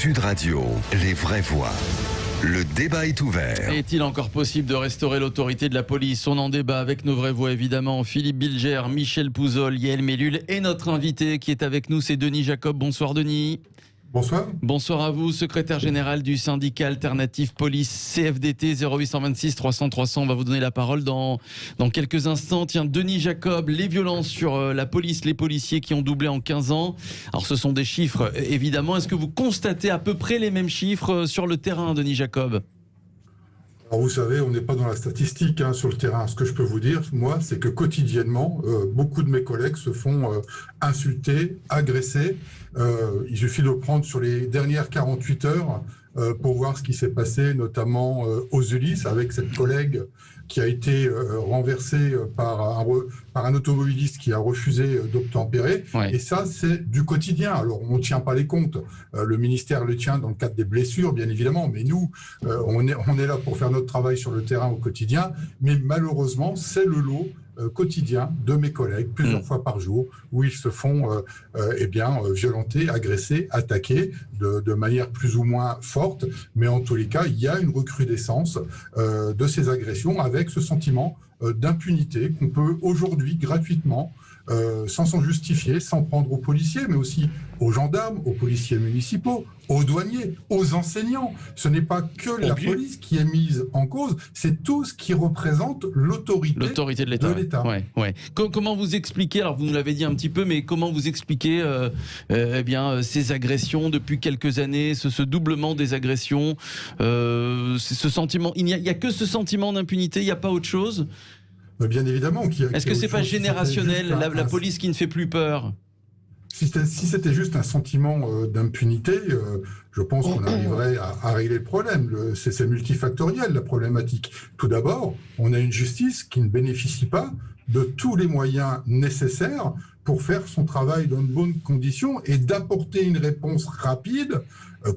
Sud Radio, les vraies voix. Le débat est ouvert. Est-il encore possible de restaurer l'autorité de la police? On en débat avec nos vraies voix évidemment. Philippe Bilger, Michel Pouzol, Yael Mellul et notre invité qui est avec nous, c'est Denis Jacob. Bonsoir Denis. Bonsoir. Bonsoir à vous, secrétaire général du syndicat alternatif police CFDT 0826 300 300. On va vous donner la parole dans quelques instants. Tiens, Denis Jacob, les violences sur la police, les policiers qui ont doublé en 15 ans. Alors ce sont des chiffres évidemment. Est-ce que vous constatez à peu près les mêmes chiffres sur le terrain, Denis Jacob? Alors vous savez, on n'est pas dans la statistique sur le terrain. Ce que je peux vous dire, moi, c'est que quotidiennement, beaucoup de mes collègues se font insulter, agresser. Il suffit de prendre sur les dernières 48 heures pour voir ce qui s'est passé, notamment aux Ulysses, avec cette collègue qui a été renversée par un automobiliste qui a refusé d'obtempérer. Ouais. Et ça, c'est du quotidien. Alors, on ne tient pas les comptes. Le ministère le tient dans le cadre des blessures, bien évidemment. Mais nous, on est là pour faire notre travail sur le terrain au quotidien. Mais malheureusement, c'est le lot quotidien de mes collègues, plusieurs fois par jour, où ils se font violenter, agresser, attaquer de manière plus ou moins forte. Mais en tous les cas, il y a une recrudescence de ces agressions avec ce sentiment d'impunité qu'on peut aujourd'hui gratuitement, sans s'en justifier, s'en prendre aux policiers, mais aussi aux gendarmes, aux policiers municipaux, aux douaniers, aux enseignants. Ce n'est pas que la police qui est mise en cause, c'est tout ce qui représente l'autorité de l'État. Ouais. Comment vous expliquez, alors vous nous l'avez dit un petit peu, mais comment vous expliquez ces agressions depuis quelques années, ce doublement des agressions, ce sentiment, il n'y a que ce sentiment d'impunité, il n'y a pas autre chose? Bien évidemment. Est-ce que c'est pas générationnel, la police qui ne fait plus peur? Si c'était juste un sentiment d'impunité, je pense qu'on arriverait à régler le problème. C'est multifactoriel, la problématique. Tout d'abord, on a une justice qui ne bénéficie pas de tous les moyens nécessaires pour faire son travail dans de bonnes conditions et d'apporter une réponse rapide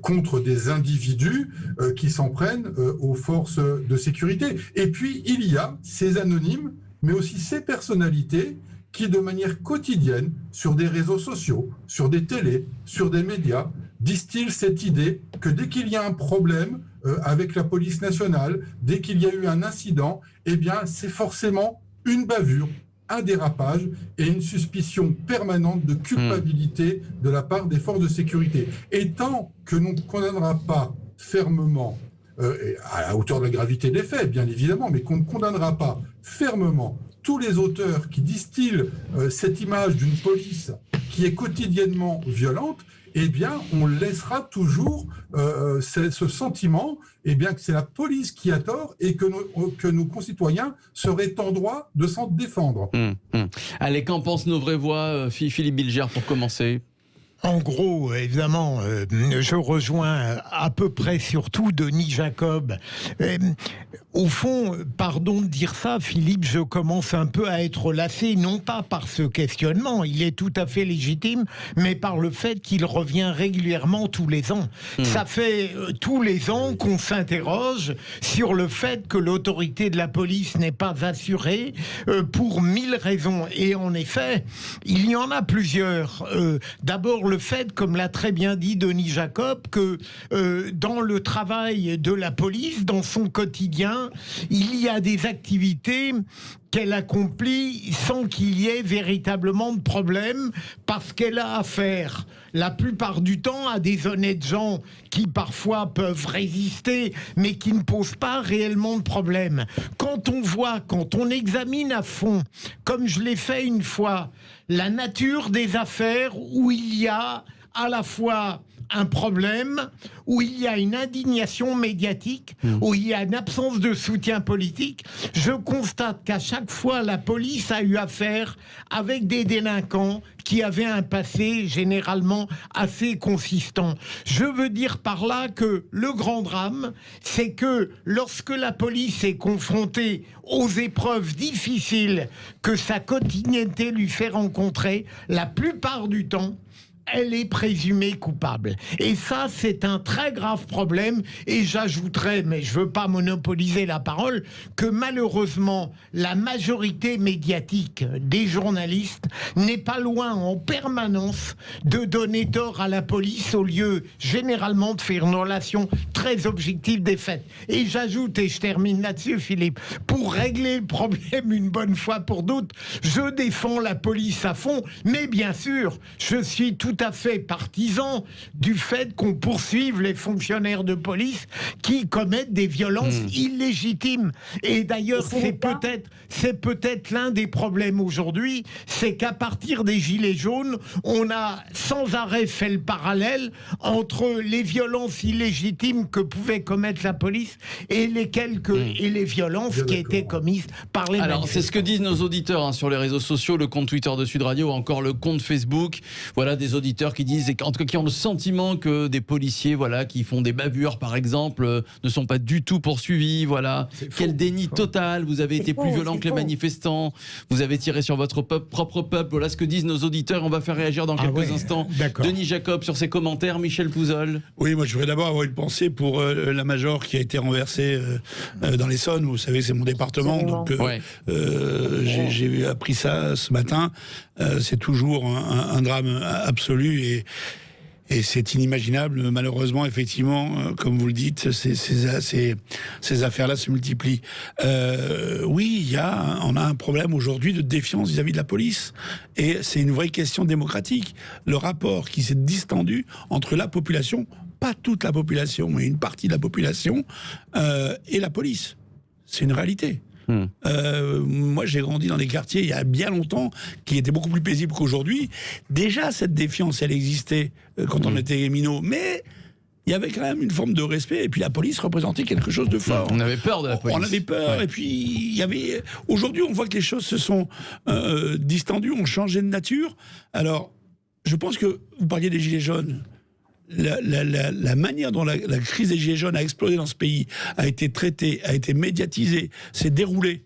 contre des individus qui s'en prennent aux forces de sécurité. Et puis, il y a ces anonymes, mais aussi ces personnalités qui, de manière quotidienne, sur des réseaux sociaux, sur des télés, sur des médias, distillent cette idée que dès qu'il y a un problème avec la police nationale, dès qu'il y a eu un incident, eh bien, c'est forcément une bavure, un dérapage et une suspicion permanente de culpabilité de la part des forces de sécurité. Et tant que l'on ne condamnera pas fermement, à la hauteur de la gravité des faits, bien évidemment, mais qu'on ne condamnera pas fermement tous les auteurs qui distillent cette image d'une police qui est quotidiennement violente, eh bien, on laissera toujours ce sentiment que c'est la police qui a tort et que nos concitoyens seraient en droit de s'en défendre. Allez, qu'en pensent nos vraies voix, Philippe Bilger, pour commencer? En gros, évidemment, je rejoins à peu près surtout Denis Jacob. Au fond, pardon de dire ça, Philippe, je commence un peu à être lassé, non pas par ce questionnement, il est tout à fait légitime, mais par le fait qu'il revient régulièrement tous les ans. Ça fait tous les ans qu'on s'interroge sur le fait que l'autorité de la police n'est pas assurée pour 1000 raisons. Et en effet, il y en a plusieurs. D'abord, le fait, comme l'a très bien dit Denis Jacob, que dans le travail de la police, dans son quotidien, il y a des activités qu'elle accomplit sans qu'il y ait véritablement de problème, parce qu'elle a affaire la plupart du temps à des honnêtes gens qui parfois peuvent résister, mais qui ne posent pas réellement de problème. Quand on examine à fond, comme je l'ai fait une fois, la nature des affaires où il y a à la fois un problème, où il y a une indignation médiatique, où il y a une absence de soutien politique, je constate qu'à chaque fois, la police a eu affaire avec des délinquants qui avaient un passé généralement assez consistant. Je veux dire par là que le grand drame, c'est que lorsque la police est confrontée aux épreuves difficiles que sa quotidienneté lui fait rencontrer, la plupart du temps, elle est présumée coupable. Et ça, c'est un très grave problème. Et j'ajouterais, mais je veux pas monopoliser la parole, que malheureusement, la majorité médiatique des journalistes n'est pas loin en permanence de donner tort à la police au lieu généralement de faire une relation très objective des faits. Et j'ajoute, et je termine là-dessus, Philippe, pour régler le problème une bonne fois pour toutes, je défends la police à fond, mais bien sûr, je suis tout à fait partisan du fait qu'on poursuive les fonctionnaires de police qui commettent des violences illégitimes. Et d'ailleurs, c'est peut-être l'un des problèmes aujourd'hui, c'est qu'à partir des Gilets jaunes, on a sans arrêt fait le parallèle entre les violences illégitimes que pouvait commettre la police et et les violences qui étaient commises par les Alors, c'est ce que disent nos auditeurs sur les réseaux sociaux, le compte Twitter de Sud Radio, ou encore le compte Facebook. Voilà, des auditeurs qui disent, en tout cas, qui ont le sentiment que des policiers, voilà, qui font des bavures, par exemple, ne sont pas du tout poursuivis. Voilà, quel déni total. Vous avez été plus violent que les manifestants. Vous avez tiré sur votre propre peuple. Voilà ce que disent nos auditeurs. On va faire réagir dans quelques instants Denis Jacob sur ses commentaires. Michel Pouzol. Oui, moi je voudrais d'abord avoir une pensée pour la Major qui a été renversée dans l'Essonne. Vous savez, c'est mon département, donc j'ai appris ça ce matin. C'est toujours un drame absolu et c'est inimaginable. Malheureusement, effectivement, comme vous le dites, ces affaires-là se multiplient. Oui, on a un problème aujourd'hui de défiance vis-à-vis de la police. Et c'est une vraie question démocratique. Le rapport qui s'est distendu entre la population, pas toute la population, mais une partie de la population, et la police. C'est une réalité. Moi, j'ai grandi dans des quartiers il y a bien longtemps qui étaient beaucoup plus paisibles qu'aujourd'hui. Déjà, cette défiance, elle existait quand on était minot, mais il y avait quand même une forme de respect. Et puis la police représentait quelque chose de fort. On avait peur de la police. On avait peur. Ouais. Et puis il y avait. Aujourd'hui, on voit que les choses se sont distendues, ont changé de nature. Alors, je pense que vous parliez des Gilets jaunes. La manière dont la crise des Gilets jaunes a explosé dans ce pays, a été traitée, a été médiatisée, s'est déroulée,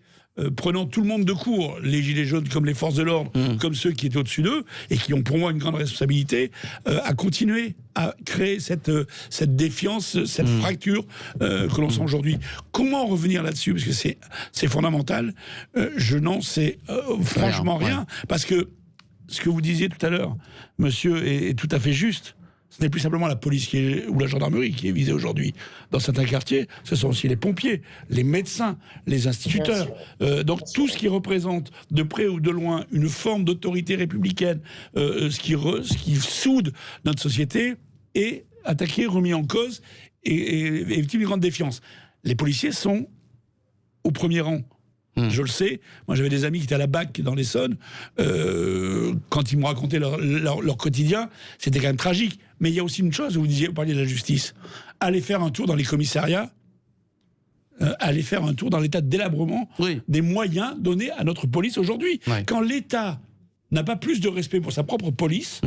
prenant tout le monde de court, les Gilets jaunes comme les forces de l'ordre, comme ceux qui étaient au-dessus d'eux, et qui ont pour moi une grande responsabilité, à continuer à créer cette défiance, cette fracture que l'on sent aujourd'hui. Comment revenir là-dessus? Parce que c'est fondamental. Je n'en sais franchement rien, parce que ce que vous disiez tout à l'heure, monsieur, est tout à fait juste. Ce n'est plus simplement la police ou la gendarmerie qui est visée aujourd'hui. Dans certains quartiers, ce sont aussi les pompiers, les médecins, les instituteurs. Donc tout ce qui représente de près ou de loin une forme d'autorité républicaine, ce qui soude notre société, est attaqué, remis en cause et victime d'une grande défiance. Les policiers sont au premier rang. Je le sais. Moi, j'avais des amis qui étaient à la BAC dans l'Essonne. Quand ils me racontaient leur quotidien, c'était quand même tragique. Mais il y a aussi une chose, vous parliez de la justice. Allez faire un tour dans les commissariats, allez faire un tour dans l'état de délabrement des moyens donnés à notre police aujourd'hui. Quand l'État n'a pas plus de respect pour sa propre police,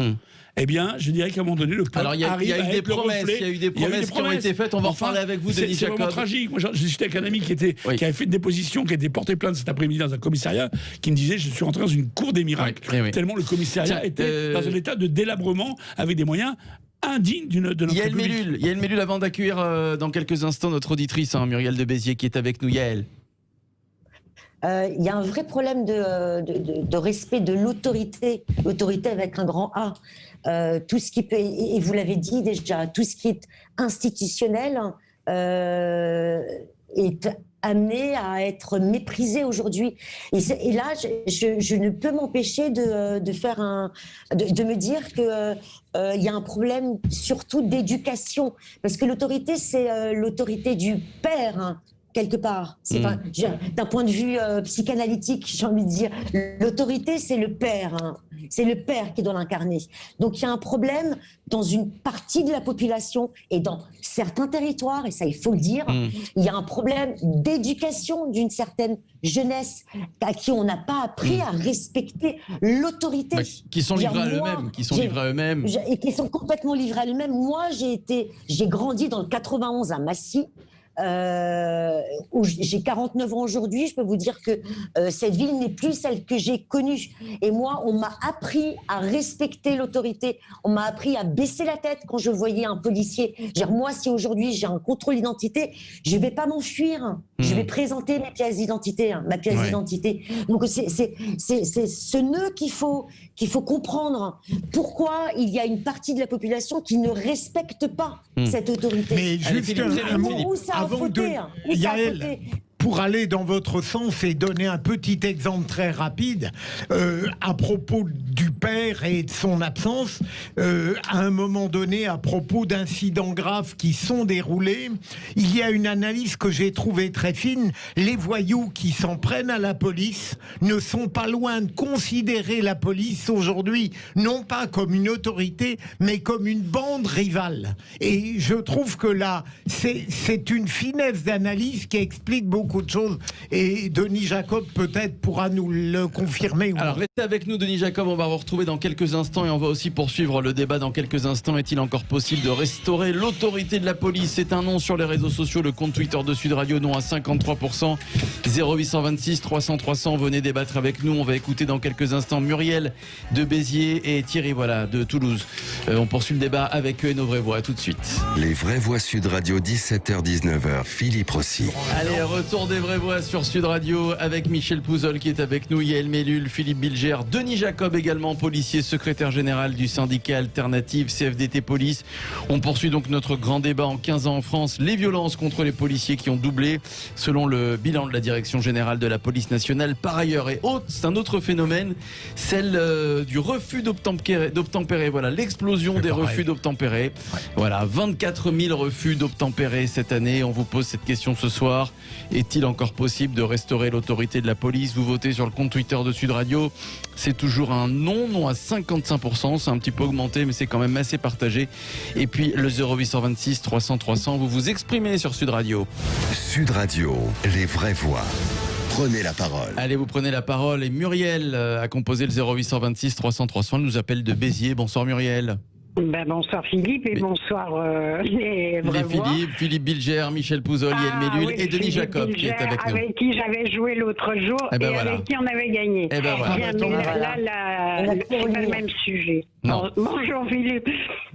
eh bien, je dirais qu'à un moment donné, le peuple arrive à être le reflet. Il y a eu des promesses qui ont été faites. On va en parler avec vous, Denis Jacob. C'est vraiment tragique. Moi, j'ai discuté avec un ami qui avait fait une déposition, qui a été porté plainte cet après-midi dans un commissariat, qui me disait: je suis rentré dans une cour des miracles. Tellement le commissariat était dans un état de délabrement avec des moyens indignes de notre République. Yael Mellul, avant d'accueillir dans quelques instants notre auditrice, Muriel de Béziers, qui est avec nous. Yael. Il y a un vrai problème de respect de l'autorité avec un grand A. Tout ce qui peut, et vous l'avez dit déjà, tout ce qui est institutionnel est amené à être méprisé aujourd'hui. Et là, je ne peux m'empêcher de me dire que il y a un problème surtout d'éducation, parce que l'autorité, c'est l'autorité du père. Quelque part. D'un point de vue psychanalytique, j'ai envie de dire, l'autorité, c'est le père. C'est le père qui doit l'incarner. Donc il y a un problème dans une partie de la population et dans certains territoires, et ça il faut le dire, il y a un problème d'éducation d'une certaine jeunesse à qui on n'a pas appris à respecter l'autorité. Qui sont livrés à eux-mêmes. Et qui sont complètement livrés à eux-mêmes. Moi, j'ai grandi dans le 91 à Massy. où j'ai 49 ans aujourd'hui, je peux vous dire que cette ville n'est plus celle que j'ai connue. Et moi, on m'a appris à respecter l'autorité. On m'a appris à baisser la tête quand je voyais un policier. Moi, si aujourd'hui j'ai un contrôle d'identité, je ne vais pas m'enfuir. Je vais présenter mes pièces d'identité, ma pièce d'identité. Donc c'est ce nœud qu'il faut comprendre. Pourquoi il y a une partie de la population qui ne respecte pas cette autorité. Mais juste un mot où ça a avant fauté, de Yael, pour aller dans votre sens et donner un petit exemple très rapide à propos du père et de son absence, à un moment donné, à propos d'incidents graves qui sont déroulés, il y a une analyse que j'ai trouvée très fine. Les voyous qui s'en prennent à la police ne sont pas loin de considérer la police aujourd'hui non pas comme une autorité, mais comme une bande rivale. Et je trouve que là, c'est une finesse d'analyse qui explique beaucoup de choses. Et Denis Jacob peut-être pourra nous le confirmer. Alors restez avec nous, Denis Jacob, on va vous retrouver dans quelques instants et on va aussi poursuivre le débat dans quelques instants. Est-il encore possible de restaurer l'autorité de la police? C'est un non sur les réseaux sociaux, le compte Twitter de Sud Radio, non à 53%, 0826 300 300, venez débattre avec nous. On va écouter dans quelques instants Muriel de Béziers et Thierry de Toulouse. On poursuit le débat avec eux et nos vraies voix. À tout de suite. Les vraies voix Sud Radio, 17h-19h, Philippe Rossi. Allez, retour des vraies voix sur Sud Radio avec Michel Pouzol qui est avec nous, Yael Mellul, Philippe Bilger, Denis Jacob également, policier, secrétaire général du syndicat alternatif CFDT Police. On poursuit donc notre grand débat en 15 ans en France. Les violences contre les policiers qui ont doublé selon le bilan de la Direction générale de la police nationale. Par ailleurs, et c'est un autre phénomène, celle du refus d'obtempérer. Voilà, l'explosion des refus d'obtempérer. Voilà, 24 000 refus d'obtempérer cette année. On vous pose cette question ce soir. Est-il encore possible de restaurer l'autorité de la police? Vous votez sur le compte Twitter de Sud Radio. C'est toujours un non à 55%. C'est un petit peu augmenté, mais c'est quand même assez partagé. Et puis le 0826 300 300, vous vous exprimez sur Sud Radio. Sud Radio, les vraies voix. Prenez la parole. Allez, vous prenez la parole. Et Muriel a composé le 0826 300 300. Elle nous appelle de Béziers. Bonsoir Muriel. Bonsoir Philippe et bonsoir les vraies voix. Philippe Bilger, Michel Pouzol, Yael Mellul et Denis Jacob qui est avec nous. Avec qui j'avais joué l'autre jour avec qui on avait gagné. Et ben voilà. Bien, mais là, c'est pas le même sujet. Non. Bonjour Philippe.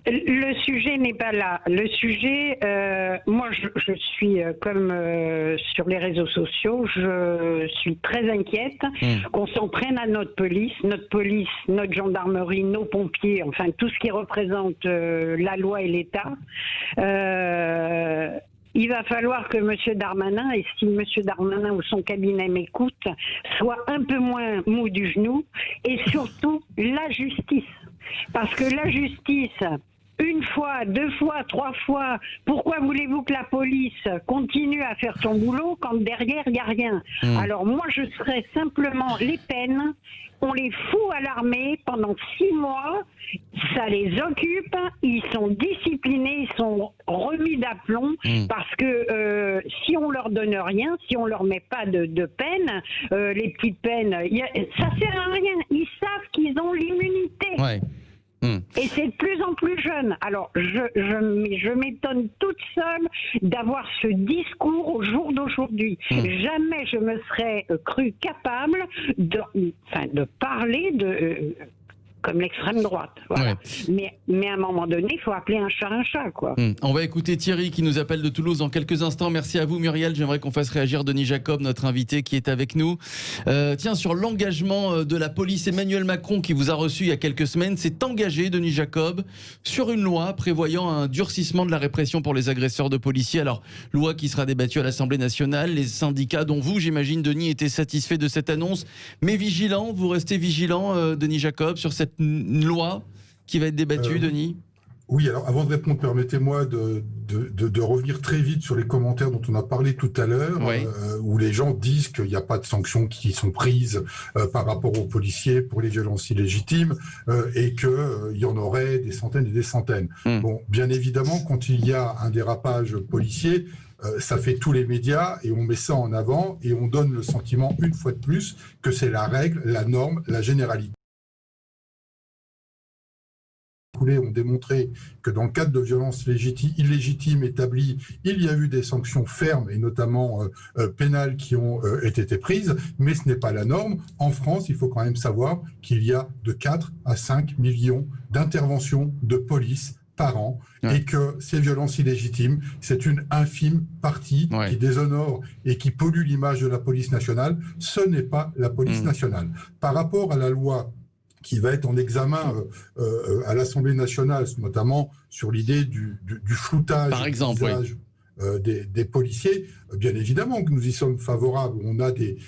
Le sujet n'est pas là. Le sujet, moi je suis comme sur les réseaux sociaux, je suis très inquiète qu'on s'en prenne à notre police, notre gendarmerie, nos pompiers, enfin tout ce qui représente la loi et l'État. Il va falloir que M. Darmanin, et si M. Darmanin ou son cabinet m'écoute, soit un peu moins mou du genou, et surtout la justice. Parce que la justice, une fois, deux fois, trois fois, pourquoi voulez-vous que la police continue à faire son boulot quand derrière il n'y a rien? Alors moi je serais simplement les peines, on les fout à l'armée pendant 6 mois, ça les occupe, ils sont disciplinés, ils sont remis d'aplomb, parce que si on leur donne rien, si on leur met pas de peine, les petites peines, ça sert à rien, ils savent qu'ils ont l'immunité. Ouais. Et c'est de plus en plus jeune. Alors, je m'étonne toute seule d'avoir ce discours au jour d'aujourd'hui. Jamais je me serais cru capable de parler comme l'extrême droite. Voilà. Ouais. Mais à un moment donné, il faut appeler un chat, quoi. On va écouter Thierry qui nous appelle de Toulouse dans quelques instants. Merci à vous Muriel. J'aimerais qu'on fasse réagir Denis Jacob, notre invité qui est avec nous. Tiens, sur l'engagement de la police, Emmanuel Macron qui vous a reçu il y a quelques semaines s'est engagé, Denis Jacob, sur une loi prévoyant un durcissement de la répression pour les agresseurs de policiers. Alors, loi qui sera débattue à l'Assemblée nationale. Les syndicats, dont vous, j'imagine, Denis, étaient satisfaits de cette annonce. Mais vigilant, vous restez vigilant, Denis Jacob, sur cette loi qui va être débattue, Denis? Oui, alors avant de répondre, permettez-moi de revenir très vite sur les commentaires dont on a parlé tout à l'heure, où les gens disent qu'il n'y a pas de sanctions qui sont prises par rapport aux policiers pour les violences illégitimes et qu'il y en aurait des centaines et des centaines. Bon, bien évidemment, quand il y a un dérapage policier, ça fait tous les médias et on met ça en avant et on donne le sentiment, une fois de plus, que c'est la règle, la norme, la généralité. écoulées ont démontré que dans le cadre de violences illégitimes établies, il y a eu des sanctions fermes et notamment pénales qui ont été prises, mais ce n'est pas la norme. En France, il faut quand même savoir qu'il y a de 4 à 5 millions d'interventions de police par an, et que ces violences illégitimes, c'est une infime partie qui déshonore et qui pollue l'image de la police nationale. Ce n'est pas la police nationale. Par rapport à la loi qui va être en examen à l'Assemblée nationale, notamment sur l'idée du floutage par exemple, des policiers, bien évidemment que nous y sommes favorables. On a des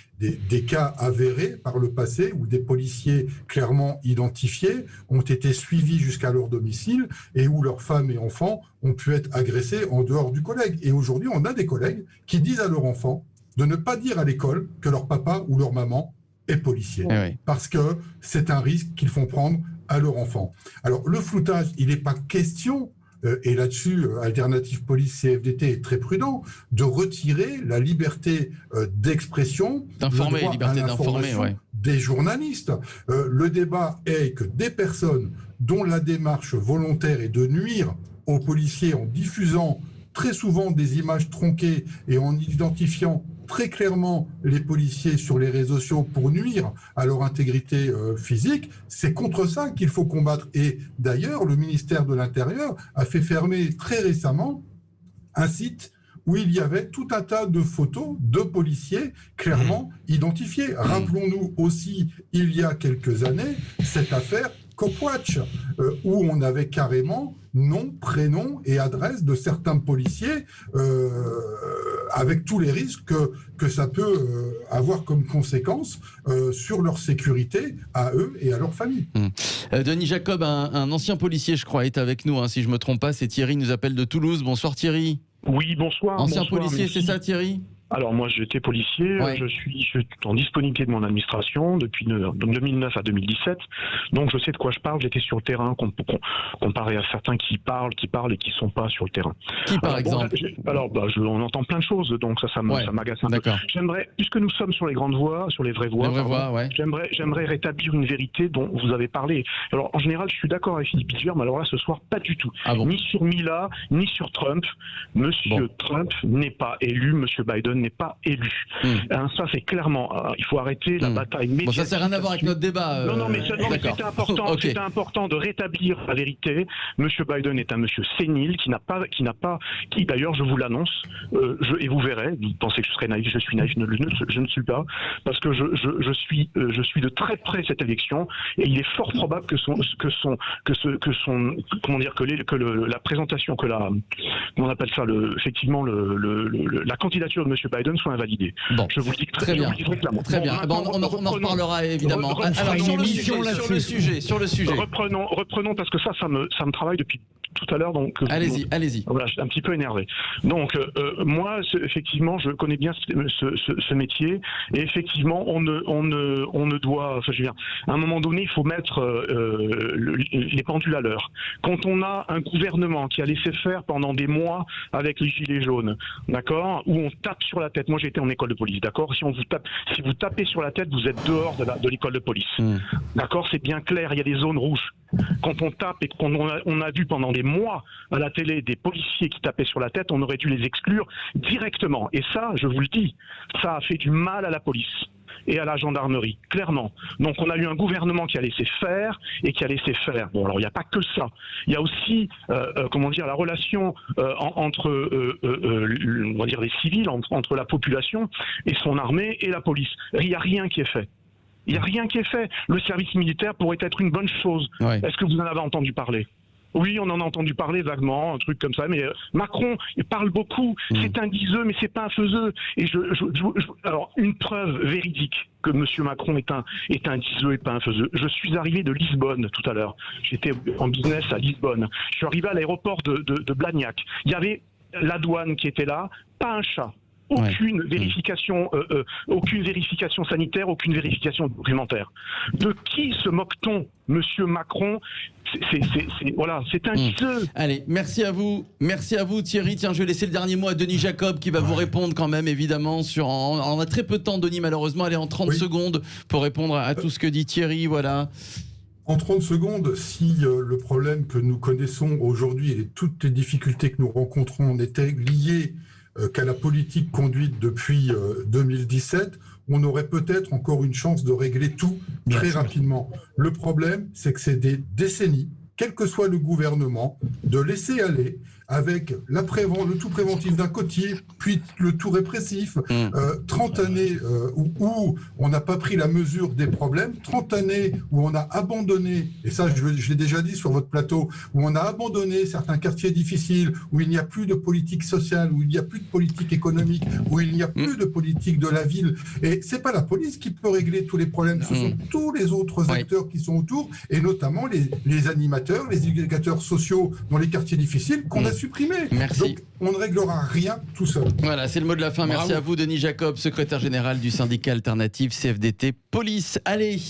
cas avérés par le passé où des policiers clairement identifiés ont été suivis jusqu'à leur domicile et où leurs femmes et enfants ont pu être agressés en dehors du collège. Et aujourd'hui, on a des collègues qui disent à leurs enfants de ne pas dire à l'école que leur papa ou leur maman est policier, parce que c'est un risque qu'ils font prendre à leur enfant. Alors, le floutage, il n'est pas question, et là-dessus, Alternative Police CFDT est très prudent, de retirer la liberté d'expression, d'informer, liberté d'informer, des journalistes. Le débat est que des personnes dont la démarche volontaire est de nuire aux policiers en diffusant très souvent des images tronquées et en identifiant très clairement les policiers sur les réseaux sociaux pour nuire à leur intégrité physique, c'est contre ça qu'il faut combattre. Et d'ailleurs, le ministère de l'Intérieur a fait fermer très récemment un site où il y avait tout un tas de photos de policiers clairement identifiés. Rappelons-nous aussi, il y a quelques années, cette affaire Copwatch, où on avait carrément nom, prénom et adresse de certains policiers, avec tous les risques que ça peut avoir comme conséquence sur leur sécurité à eux et à leur famille. Denis Jacob, un ancien policier, je crois, est avec nous, si je ne me trompe pas, c'est Thierry, il nous appelle de Toulouse. Bonsoir Thierry. Oui, bonsoir. Ancien policier, c'est ça Thierry ? Alors moi j'étais policier, je suis en disponibilité de mon administration depuis 2009 à 2017, donc je sais de quoi je parle, j'étais sur le terrain comparé à certains qui parlent et qui sont pas sur le terrain. Qui par exemple on entend plein de choses, donc ça m'agace un peu. J'aimerais, puisque nous sommes sur les grandes voies, sur les vraies voies, j'aimerais rétablir une vérité dont vous avez parlé. Alors en général je suis d'accord avec Philippe Bilger, mais alors là ce soir pas du tout. Ni sur Mila, ni sur Trump. Monsieur Trump n'est pas élu, Monsieur Biden n'est pas élu. Ça c'est clairement, il faut arrêter la bataille médiatique. Bon, ça n'a rien à voir avec notre débat. Non, mais c'était important de rétablir la vérité. Monsieur Biden est un monsieur sénile qui d'ailleurs, je vous l'annonce, et vous verrez, vous pensez que je serais naïf, je suis naïf, je ne suis pas, parce que je suis de très près cette élection, et il est fort probable la présentation, comment on appelle ça, la candidature de monsieur Biden soit invalidée. Bon. Je vous le dis très bien. Très bien. On en reparlera évidemment. Alors, sur le sujet. Reprenons parce que ça me travaille depuis tout à l'heure. Donc allez-y. Voilà, je suis un petit peu énervé. Donc moi, effectivement, je connais bien ce métier, et effectivement, on ne doit. Enfin, je veux dire, à un moment donné, il faut mettre les pendules à l'heure. Quand on a un gouvernement qui a laissé faire pendant des mois avec les gilets jaunes, d'accord, où on tape sur la tête. Moi, j'ai été en école de police, d'accord. Si vous tapez sur la tête, vous êtes dehors de l'école de police, d'accord. C'est bien clair. Il y a des zones rouges. Quand on tape et qu'on a vu pendant des mois à la télé des policiers qui tapaient sur la tête, on aurait dû les exclure directement. Et ça, je vous le dis, ça a fait du mal à la police et à la gendarmerie, clairement. Donc on a eu un gouvernement qui a laissé faire et qui a laissé faire. Bon, alors il n'y a pas que ça. Il y a aussi, la relation entre, on va dire, les civils, entre la population et son armée et la police. Il n'y a rien qui est fait. Il n'y a rien qui est fait. Le service militaire pourrait être une bonne chose. Est-ce que vous en avez entendu parler ? Oui, on en a entendu parler vaguement, un truc comme ça, mais Macron, il parle beaucoup. C'est un diseux, mais c'est pas un faiseux. Et alors, une preuve véridique que M. Macron est un diseux et pas un faiseux. Je suis arrivé de Lisbonne tout à l'heure. J'étais en business à Lisbonne. Je suis arrivé à l'aéroport de Blagnac. Il y avait la douane qui était là, pas un chat. Aucune vérification sanitaire, aucune vérification documentaire. De qui se moque-t-on, Monsieur Macron? C'est un diseux. Allez, merci à vous Thierry. Tiens, je vais laisser le dernier mot à Denis Jacob qui va vous répondre quand même, évidemment. On a très peu de temps, Denis, malheureusement. Allez, en 30 secondes pour répondre à tout ce que dit Thierry, voilà. En 30 secondes, si le problème que nous connaissons aujourd'hui et toutes les difficultés que nous rencontrons n'étaient liées qu'à la politique conduite depuis 2017, on aurait peut-être encore une chance de régler tout très rapidement. Le problème, c'est que c'est des décennies, quel que soit le gouvernement, de laisser aller avec le tout préventif d'un côté, puis le tout répressif, 30 années où on n'a pas pris la mesure des problèmes, 30 années où on a abandonné, et ça je l'ai déjà dit sur votre plateau, où on a abandonné certains quartiers difficiles, où il n'y a plus de politique sociale, où il n'y a plus de politique économique, où il n'y a plus de politique de la ville. Et c'est pas la police qui peut régler tous les problèmes, ce sont tous les autres acteurs qui sont autour, et notamment les animateurs, les éducateurs sociaux dans les quartiers difficiles qu'on a supprimés. Merci. Donc on ne réglera rien tout seul. Voilà, c'est le mot de la fin. Merci à vous, Denis Jacob, secrétaire général du syndicat alternatif CFDT Police. Allez.